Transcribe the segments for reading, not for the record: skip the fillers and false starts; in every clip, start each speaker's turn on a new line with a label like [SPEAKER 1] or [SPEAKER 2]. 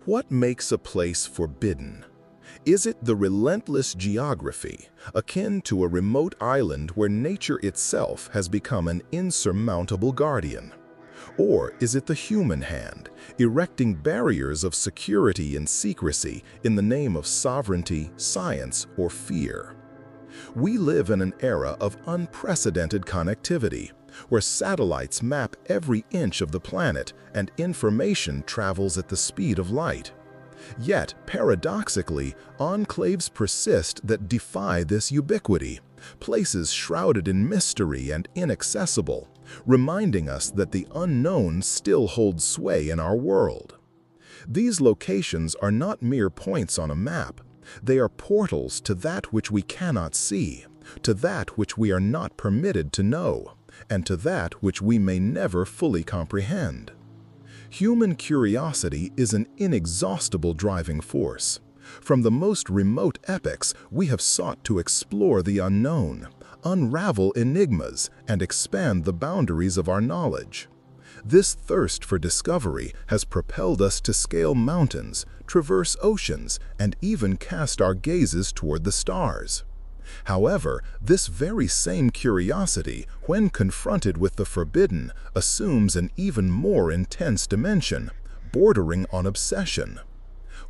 [SPEAKER 1] What makes a place forbidden? Is it the relentless geography, akin to a remote island where nature itself has become an insurmountable guardian? Or is it the human hand, erecting barriers of security and secrecy in the name of sovereignty, science, or fear? We live in an era of unprecedented connectivity, where satellites map every inch of the planet and information travels at the speed of light. Yet, paradoxically, enclaves persist that defy this ubiquity, places shrouded in mystery and inaccessible, reminding us that the unknown still holds sway in our world. These locations are not mere points on a map. They are portals to that which we cannot see, to that which we are not permitted to know, and to that which we may never fully comprehend. Human curiosity is an inexhaustible driving force. From the most remote epochs, we have sought to explore the unknown, unravel enigmas, and expand the boundaries of our knowledge. This thirst for discovery has propelled us to scale mountains, traverse oceans, and even cast our gazes toward the stars. However, this very same curiosity, when confronted with the forbidden, assumes an even more intense dimension, bordering on obsession.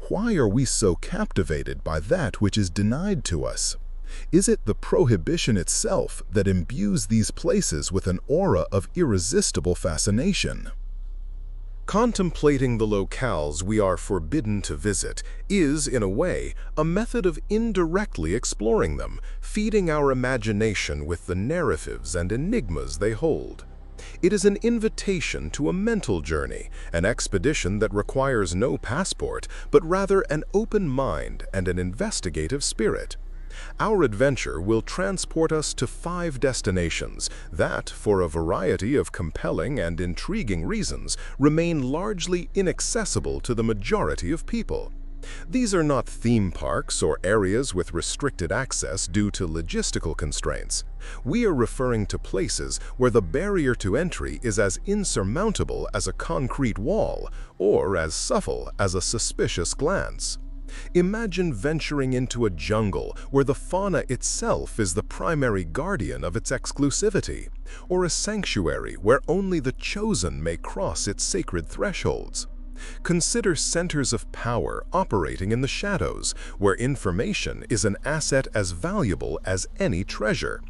[SPEAKER 1] Why are we so captivated by that which is denied to us? Is it the prohibition itself that imbues these places with an aura of irresistible fascination? Contemplating the locales we are forbidden to visit is, in a way, a method of indirectly exploring them, feeding our imagination with the narratives and enigmas they hold. It is an invitation to a mental journey, an expedition that requires no passport, but rather an open mind and an investigative spirit. Our adventure will transport us to 5 destinations that, for a variety of compelling and intriguing reasons, remain largely inaccessible to the majority of people. These are not theme parks or areas with restricted access due to logistical constraints. We are referring to places where the barrier to entry is as insurmountable as a concrete wall or as subtle as a suspicious glance. Imagine venturing into a jungle where the fauna itself is the primary guardian of its exclusivity, or a sanctuary where only the chosen may cross its sacred thresholds. Consider centers of power operating in the shadows, where information is an asset as valuable as any treasure.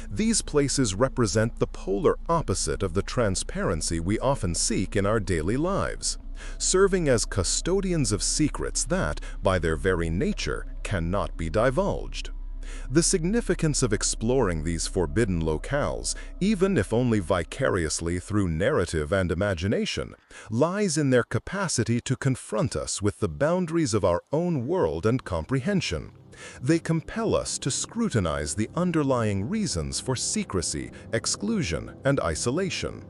[SPEAKER 1] These places represent the polar opposite of the transparency we often seek in our daily lives, serving as custodians of secrets that, by their very nature, cannot be divulged. The significance of exploring these forbidden locales, even if only vicariously through narrative and imagination, lies in their capacity to confront us with the boundaries of our own world and comprehension. They compel us to scrutinize the underlying reasons for secrecy, exclusion, and isolation.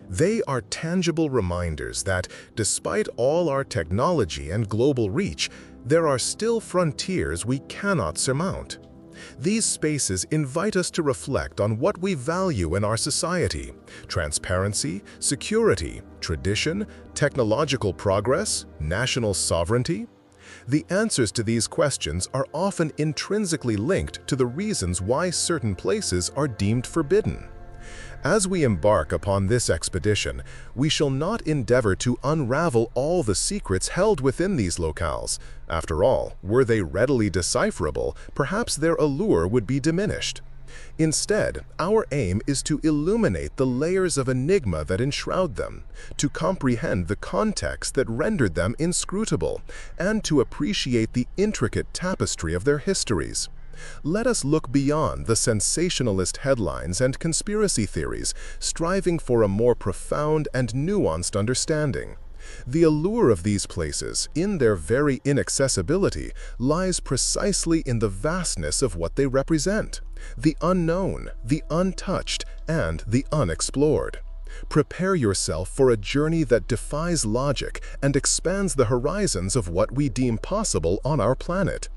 [SPEAKER 1] They are tangible reminders that, despite all our technology and global reach, there are still frontiers we cannot surmount. These spaces invite us to reflect on what we value in our society: transparency, security, tradition, technological progress, national sovereignty. The answers to these questions are often intrinsically linked to the reasons why certain places are deemed forbidden. As we embark upon this expedition, we shall not endeavor to unravel all the secrets held within these locales. After all, were they readily decipherable, perhaps their allure would be diminished. Instead, our aim is to illuminate the layers of enigma that enshroud them, to comprehend the context that rendered them inscrutable, and to appreciate the intricate tapestry of their histories. Let us look beyond the sensationalist headlines and conspiracy theories, striving for a more profound and nuanced understanding. The allure of these places, in their very inaccessibility, lies precisely in the vastness of what they represent: the unknown, the untouched, and the unexplored. Prepare yourself for a journey that defies logic and expands the horizons of what we deem possible on our planet.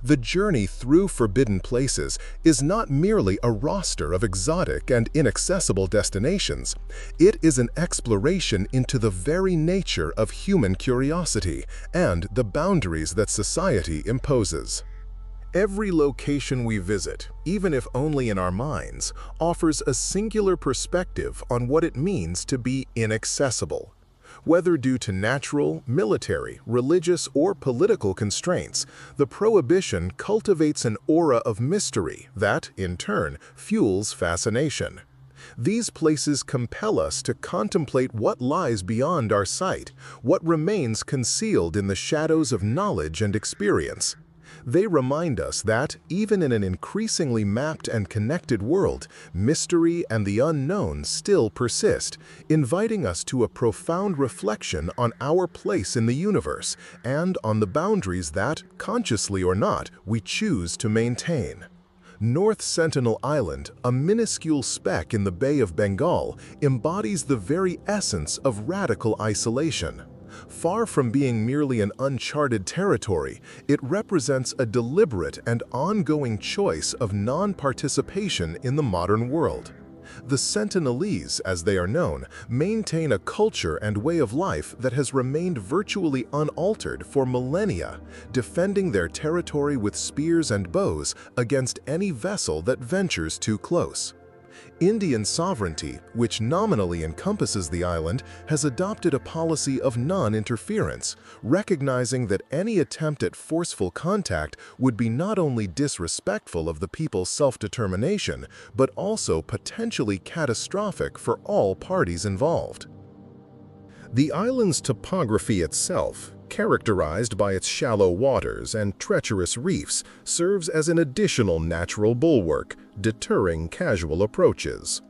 [SPEAKER 1] The journey through forbidden places is not merely a roster of exotic and inaccessible destinations. It is an exploration into the very nature of human curiosity and the boundaries that society imposes. Every location we visit, even if only in our minds, offers a singular perspective on what it means to be inaccessible. Whether due to natural, military, religious, or political constraints, the prohibition cultivates an aura of mystery that, in turn, fuels fascination. These places compel us to contemplate what lies beyond our sight, what remains concealed in the shadows of knowledge and experience. They remind us that, even in an increasingly mapped and connected world, mystery and the unknown still persist, inviting us to a profound reflection on our place in the universe and on the boundaries that, consciously or not, we choose to maintain. North Sentinel Island, a minuscule speck in the Bay of Bengal, embodies the very essence of radical isolation. Far from being merely an uncharted territory, it represents a deliberate and ongoing choice of non-participation in the modern world. The Sentinelese, as they are known, maintain a culture and way of life that has remained virtually unaltered for millennia, defending their territory with spears and bows against any vessel that ventures too close. Indian sovereignty, which nominally encompasses the island, has adopted a policy of non-interference, recognizing that any attempt at forceful contact would be not only disrespectful of the people's self-determination, but also potentially catastrophic for all parties involved. The island's topography itself, characterized by its shallow waters and treacherous reefs, serves as an additional natural bulwark, deterring casual approaches.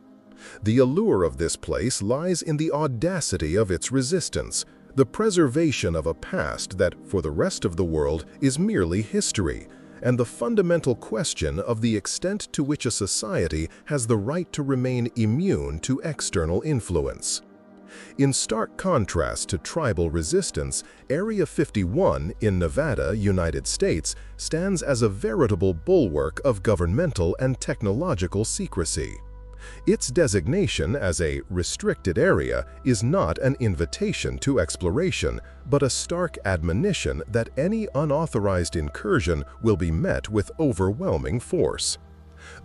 [SPEAKER 1] The allure of this place lies in the audacity of its resistance, the preservation of a past that, for the rest of the world, is merely history, and the fundamental question of the extent to which a society has the right to remain immune to external influence. In stark contrast to tribal resistance, Area 51 in Nevada, United States, stands as a veritable bulwark of governmental and technological secrecy. Its designation as a restricted area is not an invitation to exploration, but a stark admonition that any unauthorized incursion will be met with overwhelming force.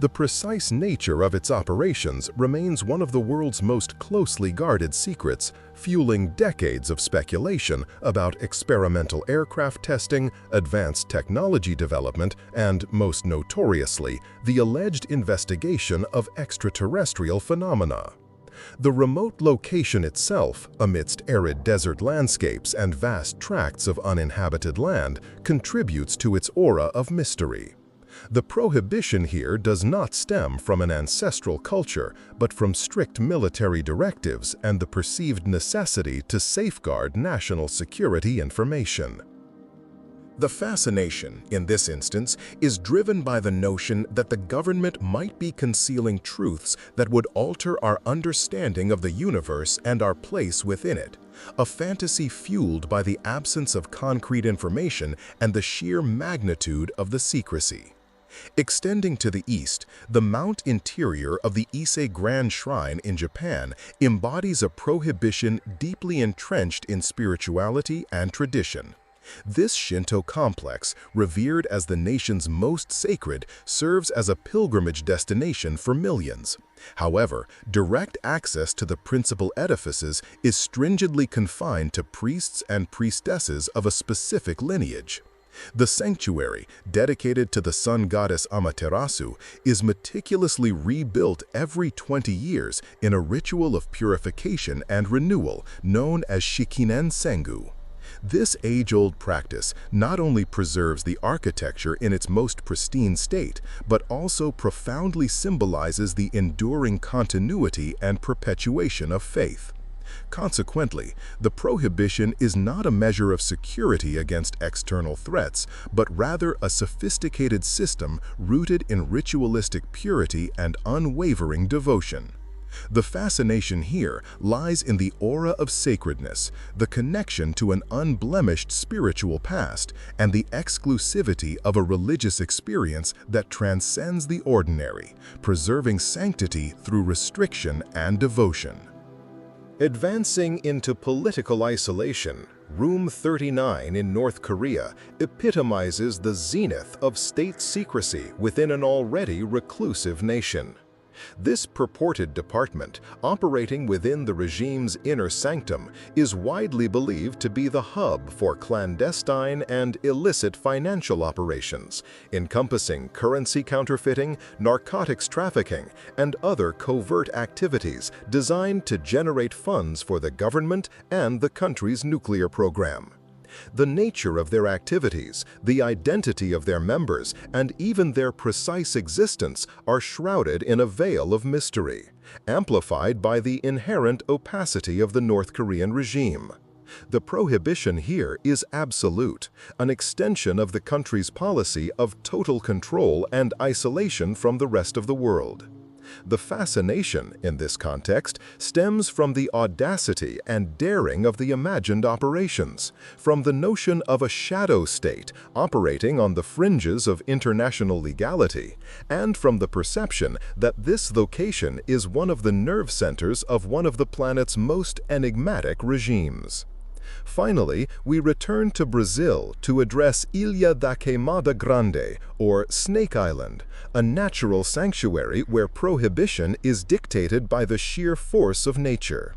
[SPEAKER 1] The precise nature of its operations remains one of the world's most closely guarded secrets, fueling decades of speculation about experimental aircraft testing, advanced technology development, and, most notoriously, the alleged investigation of extraterrestrial phenomena. The remote location itself, amidst arid desert landscapes and vast tracts of uninhabited land, contributes to its aura of mystery. The prohibition here does not stem from an ancestral culture, but from strict military directives and the perceived necessity to safeguard national security information. The fascination, in this instance, is driven by the notion that the government might be concealing truths that would alter our understanding of the universe and our place within it, a fantasy fueled by the absence of concrete information and the sheer magnitude of the secrecy. Extending to the east, the mount interior of the Ise Shrine in Japan embodies a prohibition deeply entrenched in spirituality and tradition. This Shinto complex, revered as the nation's most sacred, serves as a pilgrimage destination for millions. However, direct access to the principal edifices is stringently confined to priests and priestesses of a specific lineage. The sanctuary, dedicated to the sun goddess Amaterasu, is meticulously rebuilt every 20 years in a ritual of purification and renewal known as Shikinen Sengu. This age-old practice not only preserves the architecture in its most pristine state, but also profoundly symbolizes the enduring continuity and perpetuation of faith. Consequently, the prohibition is not a measure of security against external threats, but rather a sophisticated system rooted in ritualistic purity and unwavering devotion. The fascination here lies in the aura of sacredness, the connection to an unblemished spiritual past, and the exclusivity of a religious experience that transcends the ordinary, preserving sanctity through restriction and devotion. Advancing into political isolation, Room 39 in North Korea epitomizes the zenith of state secrecy within an already reclusive nation. This purported department, operating within the regime's inner sanctum, is widely believed to be the hub for clandestine and illicit financial operations, encompassing currency counterfeiting, narcotics trafficking, and other covert activities designed to generate funds for the government and the country's nuclear program. The nature of their activities, the identity of their members, and even their precise existence are shrouded in a veil of mystery, amplified by the inherent opacity of the North Korean regime. The prohibition here is absolute, an extension of the country's policy of total control and isolation from the rest of the world. The fascination, in this context, stems from the audacity and daring of the imagined operations, from the notion of a shadow state operating on the fringes of international legality, and from the perception that this location is one of the nerve centers of one of the planet's most enigmatic regimes. Finally, we return to Brazil to address Ilha da Queimada Grande, or Snake Island, a natural sanctuary where prohibition is dictated by the sheer force of nature.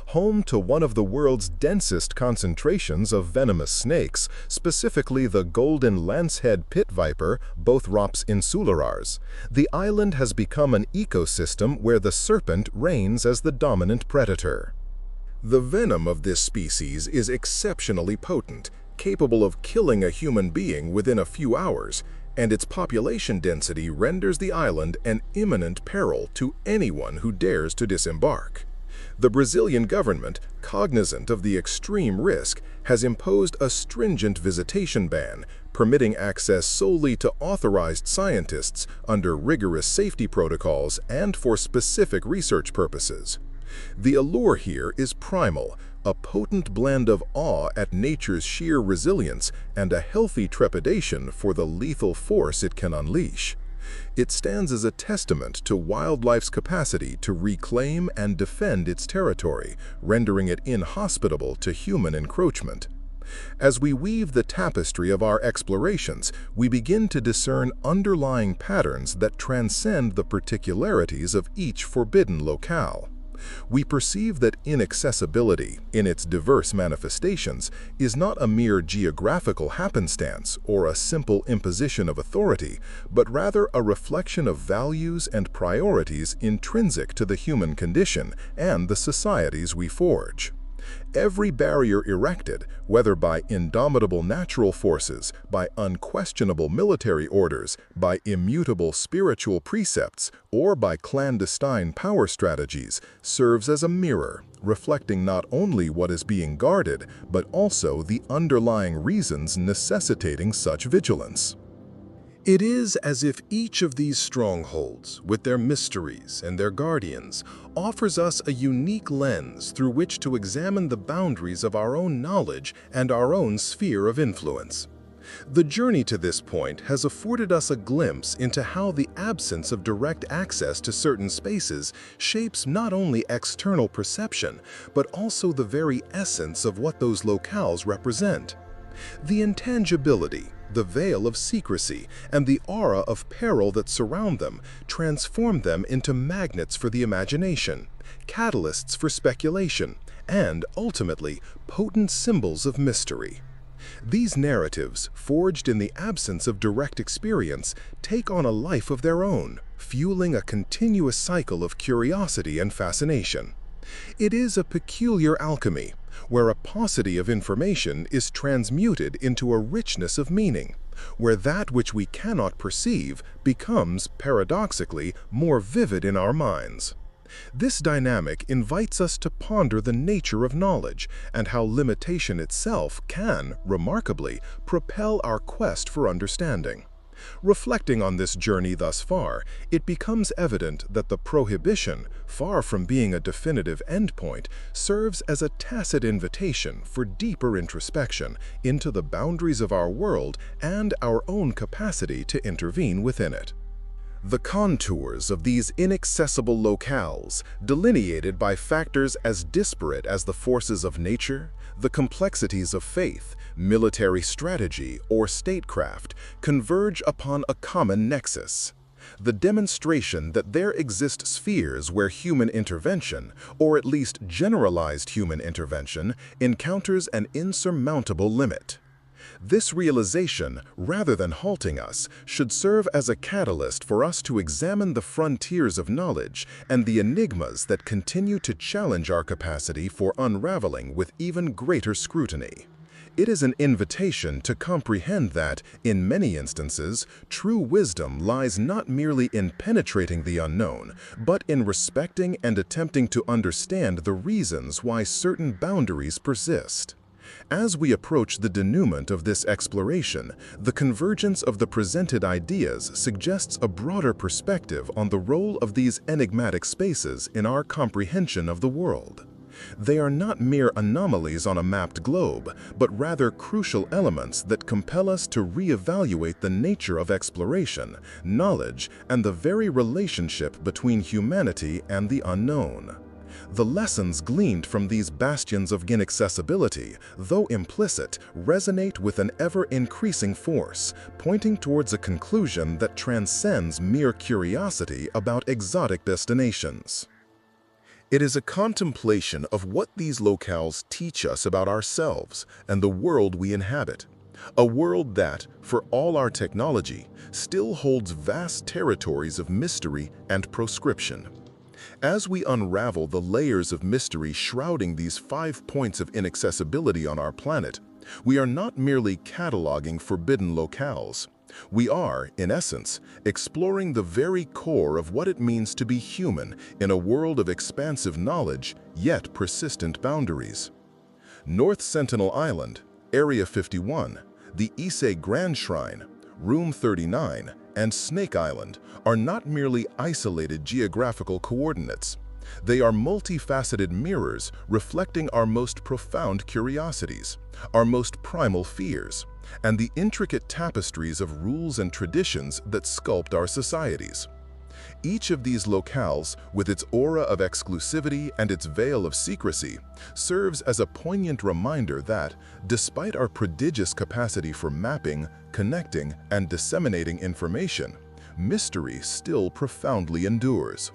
[SPEAKER 1] Home to one of the world's densest concentrations of venomous snakes, specifically the golden lancehead pit viper, Bothrops insularans, the island has become an ecosystem where the serpent reigns as the dominant predator. The venom of this species is exceptionally potent, capable of killing a human being within a few hours, and its population density renders the island an imminent peril to anyone who dares to disembark. The Brazilian government, cognizant of the extreme risk, has imposed a stringent visitation ban, permitting access solely to authorized scientists under rigorous safety protocols and for specific research purposes. The allure here is primal, a potent blend of awe at nature's sheer resilience and a healthy trepidation for the lethal force it can unleash. It stands as a testament to wildlife's capacity to reclaim and defend its territory, rendering it inhospitable to human encroachment. As we weave the tapestry of our explorations, we begin to discern underlying patterns that transcend the particularities of each forbidden locale. We perceive that inaccessibility, in its diverse manifestations, is not a mere geographical happenstance or a simple imposition of authority, but rather a reflection of values and priorities intrinsic to the human condition and the societies we forge. Every barrier erected, whether by indomitable natural forces, by unquestionable military orders, by immutable spiritual precepts, or by clandestine power strategies, serves as a mirror, reflecting not only what is being guarded, but also the underlying reasons necessitating such vigilance. It is as if each of these strongholds, with their mysteries and their guardians, offers us a unique lens through which to examine the boundaries of our own knowledge and our own sphere of influence. The journey to this point has afforded us a glimpse into how the absence of direct access to certain spaces shapes not only external perception, but also the very essence of what those locales represent. The intangibility, the veil of secrecy, and the aura of peril that surround them transform them into magnets for the imagination, catalysts for speculation, and, ultimately, potent symbols of mystery. These narratives, forged in the absence of direct experience, take on a life of their own, fueling a continuous cycle of curiosity and fascination. It is a peculiar alchemy, where a paucity of information is transmuted into a richness of meaning, where that which we cannot perceive becomes, paradoxically, more vivid in our minds. This dynamic invites us to ponder the nature of knowledge and how limitation itself can, remarkably, propel our quest for understanding. Reflecting on this journey thus far, it becomes evident that the prohibition, far from being a definitive endpoint, serves as a tacit invitation for deeper introspection into the boundaries of our world and our own capacity to intervene within it. The contours of these inaccessible locales, delineated by factors as disparate as the forces of nature, the complexities of faith, military strategy, or statecraft, converge upon a common nexus: the demonstration that there exist spheres where human intervention, or at least generalized human intervention, encounters an insurmountable limit. This realization, rather than halting us, should serve as a catalyst for us to examine the frontiers of knowledge and the enigmas that continue to challenge our capacity for unraveling with even greater scrutiny. It is an invitation to comprehend that, in many instances, true wisdom lies not merely in penetrating the unknown, but in respecting and attempting to understand the reasons why certain boundaries persist. As we approach the denouement of this exploration, the convergence of the presented ideas suggests a broader perspective on the role of these enigmatic spaces in our comprehension of the world. They are not mere anomalies on a mapped globe, but rather crucial elements that compel us to reevaluate the nature of exploration, knowledge, and the very relationship between humanity and the unknown. The lessons gleaned from these bastions of inaccessibility, though implicit, resonate with an ever-increasing force, pointing towards a conclusion that transcends mere curiosity about exotic destinations. It is a contemplation of what these locales teach us about ourselves and the world we inhabit. A world that, for all our technology, still holds vast territories of mystery and proscription. As we unravel the layers of mystery shrouding these 5 points of inaccessibility on our planet, we are not merely cataloging forbidden locales. We are, in essence, exploring the very core of what it means to be human in a world of expansive knowledge, yet persistent boundaries. North Sentinel Island, Area 51, the Ise Shrine, Room 39, and Snake Island are not merely isolated geographical coordinates. They are multifaceted mirrors reflecting our most profound curiosities, our most primal fears, and the intricate tapestries of rules and traditions that sculpt our societies. Each of these locales, with its aura of exclusivity and its veil of secrecy, serves as a poignant reminder that, despite our prodigious capacity for mapping, connecting, and disseminating information, mystery still profoundly endures.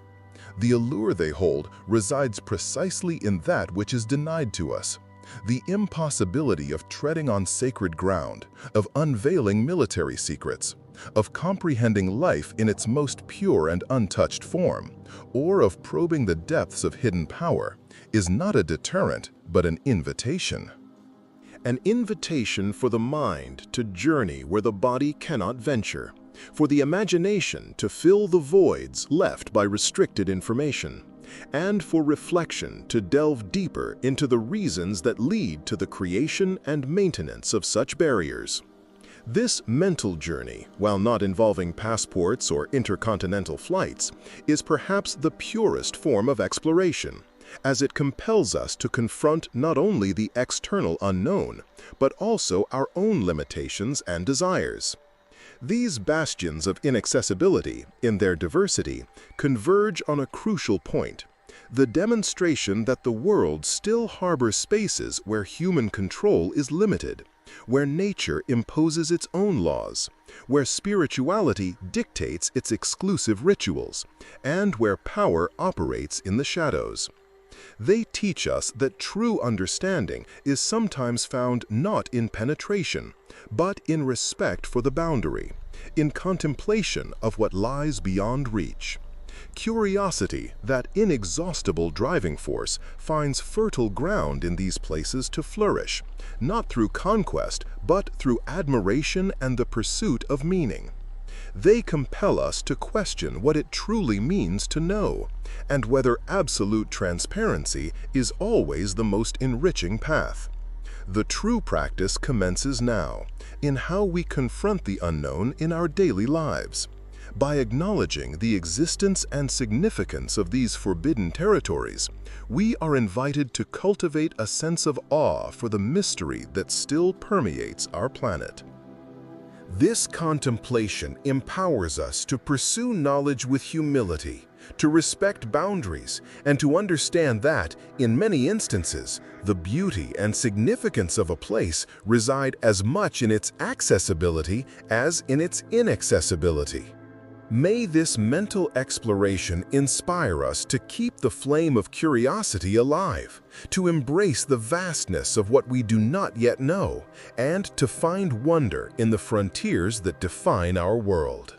[SPEAKER 1] The allure they hold resides precisely in that which is denied to us: the impossibility of treading on sacred ground, of unveiling military secrets, of comprehending life in its most pure and untouched form, or of probing the depths of hidden power, is not a deterrent, but an invitation. An invitation for the mind to journey where the body cannot venture, for the imagination to fill the voids left by restricted information, and for reflection to delve deeper into the reasons that lead to the creation and maintenance of such barriers. This mental journey, while not involving passports or intercontinental flights, is perhaps the purest form of exploration, as it compels us to confront not only the external unknown, but also our own limitations and desires. These bastions of inaccessibility, in their diversity, converge on a crucial point: the demonstration that the world still harbors spaces where human control is limited, where nature imposes its own laws, where spirituality dictates its exclusive rituals, and where power operates in the shadows. They teach us that true understanding is sometimes found not in penetration, but in respect for the boundary, in contemplation of what lies beyond reach. Curiosity, that inexhaustible driving force, finds fertile ground in these places to flourish, not through conquest, but through admiration and the pursuit of meaning. They compel us to question what it truly means to know, and whether absolute transparency is always the most enriching path. The true practice commences now, in how we confront the unknown in our daily lives. By acknowledging the existence and significance of these forbidden territories, we are invited to cultivate a sense of awe for the mystery that still permeates our planet. This contemplation empowers us to pursue knowledge with humility, to respect boundaries, and to understand that, in many instances, the beauty and significance of a place reside as much in its accessibility as in its inaccessibility. May this mental exploration inspire us to keep the flame of curiosity alive, to embrace the vastness of what we do not yet know, and to find wonder in the frontiers that define our world.